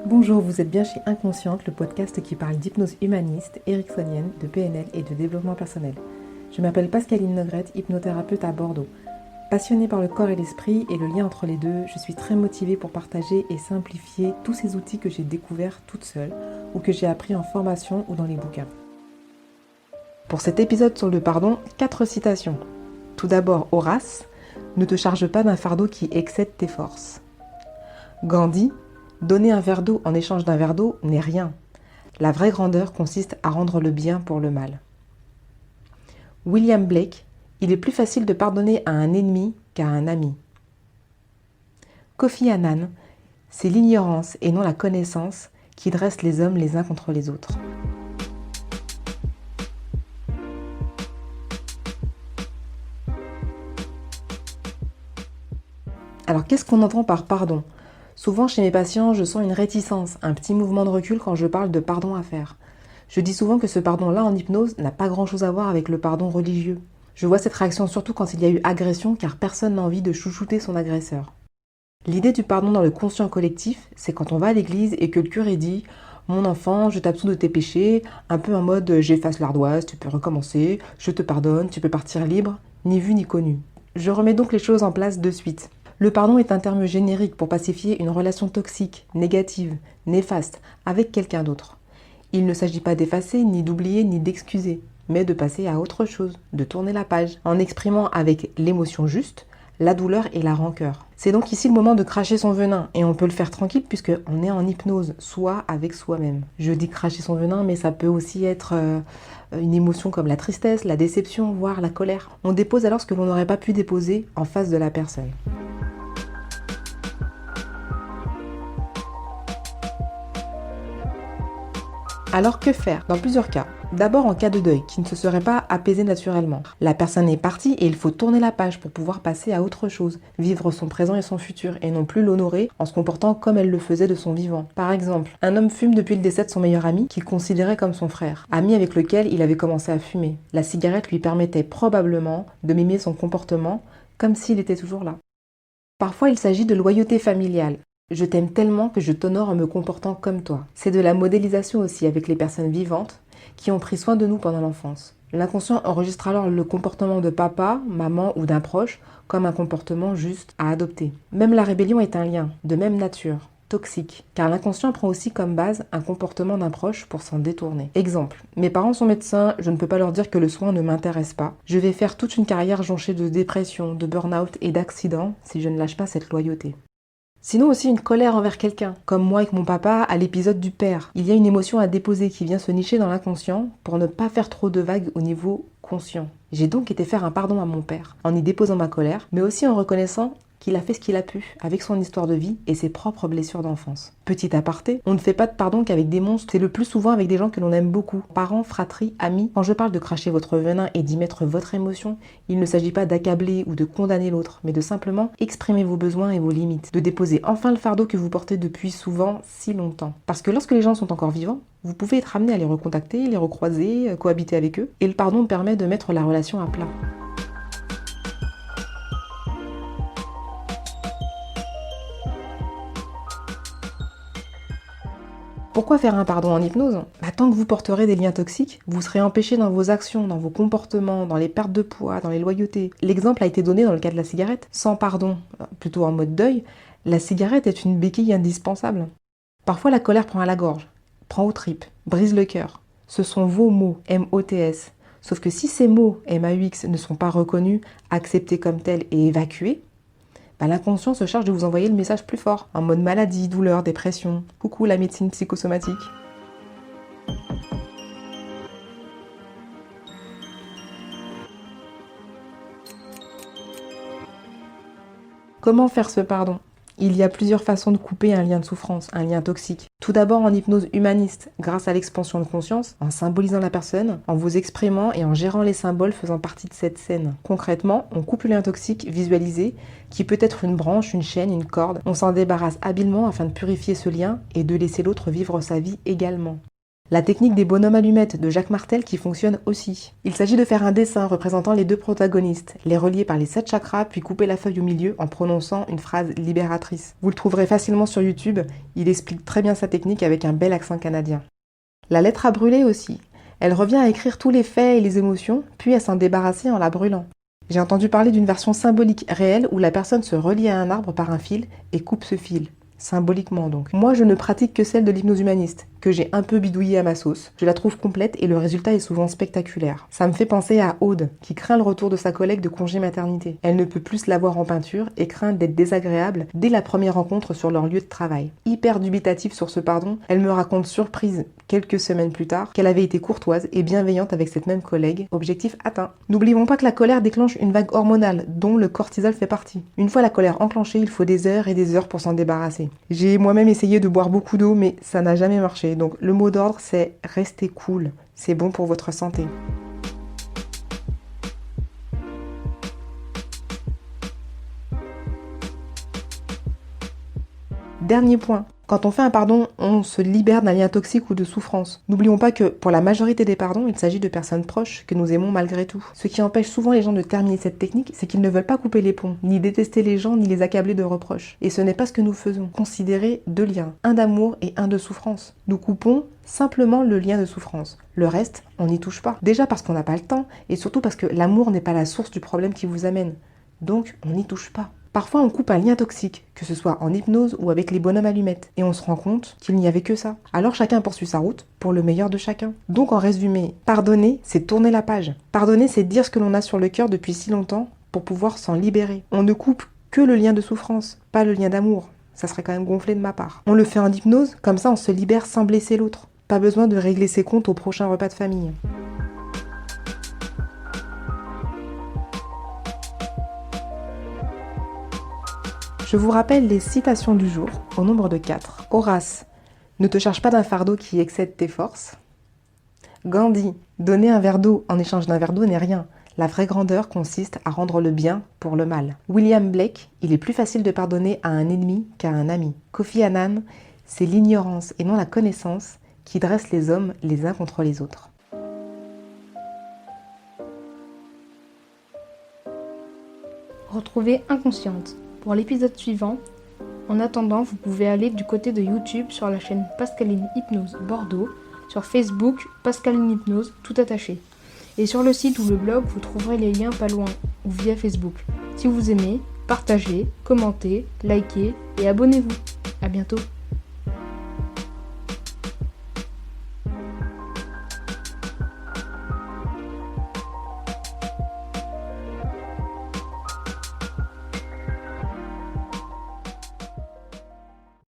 Bonjour, vous êtes bien chez Inconsciente, le podcast qui parle d'hypnose humaniste, ericksonienne, de PNL et de développement personnel. Je m'appelle Pascaline Nogrette, hypnothérapeute à Bordeaux. Passionnée par le corps et l'esprit et le lien entre les deux, je suis très motivée pour partager et simplifier tous ces outils que j'ai découverts toute seule ou que j'ai appris en formation ou dans les bouquins. Pour cet épisode sur le pardon, 4 citations. Tout d'abord, Horace, ne te charge pas d'un fardeau qui excède tes forces. Gandhi, donner un verre d'eau en échange d'un verre d'eau n'est rien. La vraie grandeur consiste à rendre le bien pour le mal. William Blake, il est plus facile de pardonner à un ennemi qu'à un ami. Kofi Annan, c'est l'ignorance et non la connaissance qui dresse les hommes les uns contre les autres. Alors qu'est-ce qu'on entend par pardon ? Souvent chez mes patients, je sens une réticence, un petit mouvement de recul quand je parle de pardon à faire. Je dis souvent que ce pardon-là en hypnose n'a pas grand-chose à voir avec le pardon religieux. Je vois cette réaction surtout quand il y a eu agression car personne n'a envie de chouchouter son agresseur. L'idée du pardon dans le conscient collectif, c'est quand on va à l'église et que le curé dit « Mon enfant, je t'absous de tes péchés », un peu en mode « J'efface l'ardoise, tu peux recommencer, je te pardonne, tu peux partir libre », ni vu ni connu. Je remets donc les choses en place de suite. Le pardon est un terme générique pour pacifier une relation toxique, négative, néfaste, avec quelqu'un d'autre. Il ne s'agit pas d'effacer, ni d'oublier, ni d'excuser, mais de passer à autre chose, de tourner la page, en exprimant avec l'émotion juste, la douleur et la rancœur. C'est donc ici le moment de cracher son venin, et on peut le faire tranquille puisqu'on est en hypnose, soit avec soi-même. Je dis cracher son venin, mais ça peut aussi être une émotion comme la tristesse, la déception, voire la colère. On dépose alors ce que l'on n'aurait pas pu déposer en face de la personne. Alors que faire ? Dans plusieurs cas. D'abord en cas de deuil, qui ne se serait pas apaisé naturellement. La personne est partie et il faut tourner la page pour pouvoir passer à autre chose, vivre son présent et son futur, et non plus l'honorer en se comportant comme elle le faisait de son vivant. Par exemple, un homme fume depuis le décès de son meilleur ami, qu'il considérait comme son frère, ami avec lequel il avait commencé à fumer. La cigarette lui permettait probablement de mimer son comportement comme s'il était toujours là. Parfois il s'agit de loyauté familiale. Je t'aime tellement que je t'honore en me comportant comme toi. C'est de la modélisation aussi avec les personnes vivantes qui ont pris soin de nous pendant l'enfance. L'inconscient enregistre alors le comportement de papa, maman ou d'un proche comme un comportement juste à adopter. Même la rébellion est un lien, de même nature, toxique, car l'inconscient prend aussi comme base un comportement d'un proche pour s'en détourner. Exemple, mes parents sont médecins, je ne peux pas leur dire que le soin ne m'intéresse pas. Je vais faire toute une carrière jonchée de dépression, de burn-out et d'accidents si je ne lâche pas cette loyauté. Sinon aussi une colère envers quelqu'un, comme moi avec mon papa à l'épisode du père. Il y a une émotion à déposer qui vient se nicher dans l'inconscient pour ne pas faire trop de vagues au niveau conscient. J'ai donc été faire un pardon à mon père, en y déposant ma colère, mais aussi en reconnaissant qu'il a fait ce qu'il a pu, avec son histoire de vie et ses propres blessures d'enfance. Petit aparté, on ne fait pas de pardon qu'avec des monstres, c'est le plus souvent avec des gens que l'on aime beaucoup, parents, fratries, amis. Quand je parle de cracher votre venin et d'y mettre votre émotion, il ne s'agit pas d'accabler ou de condamner l'autre, mais de simplement exprimer vos besoins et vos limites, de déposer enfin le fardeau que vous portez depuis souvent si longtemps. Parce que lorsque les gens sont encore vivants, vous pouvez être amené à les recontacter, les recroiser, cohabiter avec eux, et le pardon permet de mettre la relation à plat. Pourquoi faire un pardon en hypnose ? Tant que vous porterez des liens toxiques, vous serez empêché dans vos actions, dans vos comportements, dans les pertes de poids, dans les loyautés. L'exemple a été donné dans le cas de la cigarette. Sans pardon, plutôt en mode deuil, la cigarette est une béquille indispensable. Parfois la colère prend à la gorge, prend aux tripes, brise le cœur. Ce sont vos mots, M-O-T-S. Sauf que si ces mots, M-A-U-X, ne sont pas reconnus, acceptés comme tels et évacués, l'inconscient se charge de vous envoyer le message plus fort, en mode maladie, douleur, dépression. Coucou la médecine psychosomatique. Comment faire ce pardon ? Il y a plusieurs façons de couper un lien de souffrance, un lien toxique. Tout d'abord en hypnose humaniste, grâce à l'expansion de conscience, en symbolisant la personne, en vous exprimant et en gérant les symboles faisant partie de cette scène. Concrètement, on coupe le lien toxique visualisé, qui peut être une branche, une chaîne, une corde. On s'en débarrasse habilement afin de purifier ce lien et de laisser l'autre vivre sa vie également. La technique des bonhommes allumettes de Jacques Martel qui fonctionne aussi. Il s'agit de faire un dessin représentant les deux protagonistes, les relier par les 7 chakras, puis couper la feuille au milieu en prononçant une phrase libératrice. Vous le trouverez facilement sur YouTube, il explique très bien sa technique avec un bel accent canadien. La lettre à brûler aussi. Elle revient à écrire tous les faits et les émotions, puis à s'en débarrasser en la brûlant. J'ai entendu parler d'une version symbolique réelle où la personne se relie à un arbre par un fil et coupe ce fil. Symboliquement donc. Moi, je ne pratique que celle de l'hypnose humaniste, que j'ai un peu bidouillée à ma sauce. Je la trouve complète et le résultat est souvent spectaculaire. Ça me fait penser à Aude, qui craint le retour de sa collègue de congé maternité. Elle ne peut plus la voir en peinture et craint d'être désagréable dès la première rencontre sur leur lieu de travail. Hyper dubitative sur ce pardon, elle me raconte surprise, quelques semaines plus tard, qu'elle avait été courtoise et bienveillante avec cette même collègue. Objectif atteint. N'oublions pas que la colère déclenche une vague hormonale, dont le cortisol fait partie. Une fois la colère enclenchée, il faut des heures et des heures pour s'en débarrasser. J'ai moi-même essayé de boire beaucoup d'eau, mais ça n'a jamais marché. Donc le mot d'ordre, c'est restez cool. C'est bon pour votre santé. Dernier point. Quand on fait un pardon, on se libère d'un lien toxique ou de souffrance. N'oublions pas que pour la majorité des pardons, il s'agit de personnes proches que nous aimons malgré tout. Ce qui empêche souvent les gens de terminer cette technique, c'est qu'ils ne veulent pas couper les ponts, ni détester les gens, ni les accabler de reproches. Et ce n'est pas ce que nous faisons. Considérez 2 liens, un d'amour et un de souffrance. Nous coupons simplement le lien de souffrance. Le reste, on n'y touche pas. Déjà parce qu'on n'a pas le temps, et surtout parce que l'amour n'est pas la source du problème qui vous amène. Donc, on n'y touche pas. Parfois, on coupe un lien toxique, que ce soit en hypnose ou avec les bonhommes allumettes, et on se rend compte qu'il n'y avait que ça. Alors chacun poursuit sa route pour le meilleur de chacun. Donc en résumé, pardonner, c'est tourner la page. Pardonner, c'est dire ce que l'on a sur le cœur depuis si longtemps pour pouvoir s'en libérer. On ne coupe que le lien de souffrance, pas le lien d'amour. Ça serait quand même gonflé de ma part. On le fait en hypnose, comme ça on se libère sans blesser l'autre. Pas besoin de régler ses comptes au prochain repas de famille. Je vous rappelle les citations du jour, au nombre de 4. Horace, ne te charge pas d'un fardeau qui excède tes forces. Gandhi, donner un verre d'eau en échange d'un verre d'eau n'est rien. La vraie grandeur consiste à rendre le bien pour le mal. William Blake, il est plus facile de pardonner à un ennemi qu'à un ami. Kofi Annan, c'est l'ignorance et non la connaissance qui dresse les hommes les uns contre les autres. Retrouvez Inconsciente pour l'épisode suivant. En attendant, vous pouvez aller du côté de YouTube sur la chaîne Pascaline Hypnose Bordeaux, sur Facebook Pascaline Hypnose tout attaché. Et sur le site ou le blog, vous trouverez les liens pas loin ou via Facebook. Si vous aimez, partagez, commentez, likez et abonnez-vous. À bientôt.